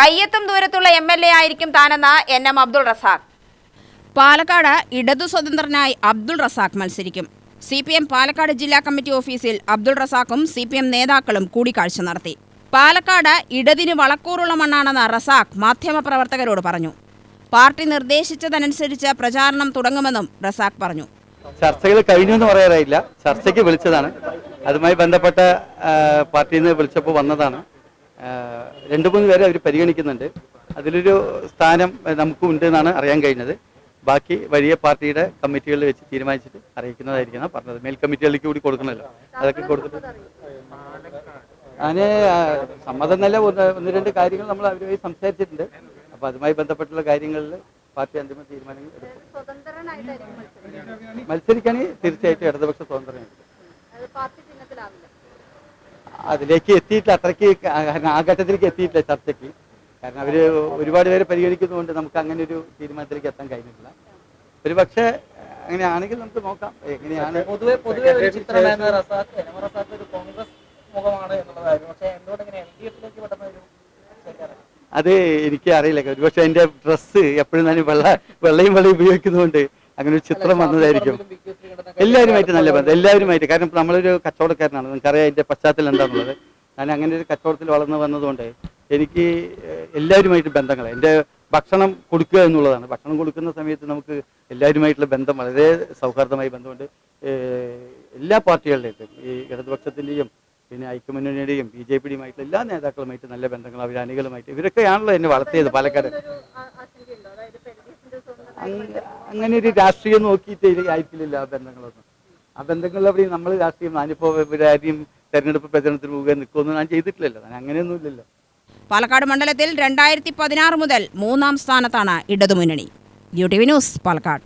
കയ്യെത്തും ദൂരത്തുള്ള MLA ആയിരിക്കും താനെന്ന് NM Abdul Razak. Palakkad ഇടതു സ്വതന്ത്രനായി അബ്ദുൾ റസാഖ് മത്സരിക്കും. CPM പാലക്കാട് ജില്ലാ കമ്മിറ്റി ഓഫീസിൽ അബ്ദുൾ റസാഖും CPM നേതാക്കളും കൂടിക്കാഴ്ച നടത്തി. പാലക്കാട് ഇടതിന് വളക്കൂറുള്ള മണ്ണാണെന്ന് റസാഖ് മാധ്യമപ്രവർത്തകരോട് പറഞ്ഞു. പാർട്ടി നിർദ്ദേശിച്ചതനുസരിച്ച് പ്രചാരണം തുടങ്ങുമെന്നും റസാഖ് പറഞ്ഞു. ചർച്ചകൾ കഴിഞ്ഞു എന്ന് പറയാറായില്ല, ചർച്ചയ്ക്ക് വിളിച്ചതാണ്. അതുമായി ബന്ധപ്പെട്ട പാർട്ടിയിൽ നിന്ന് വിളിച്ചപ്പോൾ വന്നതാണ്. 2-3 പേരെ അവർ പരിഗണിക്കുന്നുണ്ട്. അതിലൊരു സ്ഥാനം നമുക്കും ഉണ്ട് എന്നാണ് അറിയാൻ കഴിഞ്ഞത്. ബാക്കി വലിയ പാർട്ടിയുടെ കമ്മിറ്റികളിൽ വെച്ച് തീരുമാനിച്ചിട്ട് അറിയിക്കുന്നതായിരിക്കും പറഞ്ഞത്. മേൽ കമ്മിറ്റികളിലേക്ക് കൂടി കൊടുക്കണമല്ലോ, അതൊക്കെ കൊടുത്തിട്ട് അങ്ങനെ സമ്മതം നല്ല 1-2 കാര്യങ്ങൾ നമ്മൾ അവരുമായി സംസാരിച്ചിട്ടുണ്ട്. അപ്പോൾ അതുമായി ബന്ധപ്പെട്ടുള്ള കാര്യങ്ങളിൽ പാർട്ടി അന്തിമ തീരുമാനങ്ങൾ എടുക്കും. മത്സരിക്കുകയാണെങ്കിൽ തീർച്ചയായിട്ടും ഇടതുപക്ഷ സ്വതന്ത്രനായിരിക്കും. അതിലേക്ക് എത്തിയിട്ടില്ല, അത്രയ്ക്ക് ആ ഘട്ടത്തിലേക്ക് എത്തിയിട്ടില്ല ചർച്ചയ്ക്ക്. കാരണം അവർ ഒരുപാട് പേരെ പരിഗണിക്കുന്നതുകൊണ്ട് നമുക്ക് അങ്ങനെ ഒരു തീരുമാനത്തിലേക്ക് എത്താൻ കഴിഞ്ഞിട്ടില്ല. ഒരു പക്ഷേ അങ്ങനെയാണെങ്കിൽ നമുക്ക് നോക്കാം എങ്ങനെയാണ്. പൊതുവെ ഒരു ചിത്രമാണ് റസാഖ് ഒരു കോൺഗ്രസ് മുഖമാണ് എന്നുള്ളതായിരുന്നു. പക്ഷേ എന്തുകൊണ്ട് ഇങ്ങനെ LDF-ലേക്ക് പെട്ടെന്ന് ഒരു അത് എനിക്ക് അറിയില്ല. ഒരുപക്ഷെ എൻ്റെ ഡ്രസ്സ് എപ്പോഴും ഞാൻ വെള്ളയും ഉപയോഗിക്കുന്നതുകൊണ്ട് അങ്ങനെ ഒരു ചിത്രം വന്നതായിരിക്കും. എല്ലാവരുമായിട്ട് നല്ല ബന്ധം, എല്ലാവരുമായിട്ട്. കാരണം നമ്മളൊരു കച്ചവടക്കാരനാണ്, നിങ്ങൾക്കറിയാം അതിൻ്റെ പശ്ചാത്തലം എന്താണെന്നുള്ളത്. ഞാൻ അങ്ങനെ ഒരു കച്ചവടത്തിൽ വളർന്നു വന്നതുകൊണ്ട് എനിക്ക് എല്ലാവരുമായിട്ട് ബന്ധങ്ങൾ. എൻ്റെ ഭക്ഷണം കൊടുക്കുക എന്നുള്ളതാണ്. ഭക്ഷണം കൊടുക്കുന്ന സമയത്ത് നമുക്ക് എല്ലാവരുമായിട്ടുള്ള ബന്ധം വളരെ സൗഹാർദ്ദമായി ബന്ധമുണ്ട്. എല്ലാ പാർട്ടികളുടെയും ഈ ഇടതുപക്ഷത്തിൻ്റെയും പിന്നെ ഐക്യമുന്നണിയുടെയും BJP-യുമായിട്ടുള്ള എല്ലാ നേതാക്കളുമായിട്ട് നല്ല ബന്ധങ്ങൾ, അവർ അണികളുമായിട്ട്. ഇവരൊക്കെയാണല്ലോ എന്നെ വളർത്തിയത് പാലക്കാട്. അങ്ങനെ ഒരു രാഷ്ട്രീയം നോക്കിയിട്ട് ആയിരിക്കില്ല ആ ബന്ധങ്ങളൊന്നും. ആ ബന്ധങ്ങളിൽ അവിടെ നമ്മൾ രാഷ്ട്രീയം ഞാനിപ്പോൾ ഇവരാരെയും തെരഞ്ഞെടുപ്പ് പ്രചരണത്തിന് പോവുക നിൽക്കുമെന്ന് ഞാൻ ചെയ്തിട്ടില്ലല്ലോ. ഞാൻ അങ്ങനെയൊന്നും ഇല്ലല്ലോ. പാലക്കാട് മണ്ഡലത്തിൽ 2016 മുതൽ 3-ാം സ്ഥാനത്താണ് ഇടതുമുന്നണി. UTV news, Palakkad.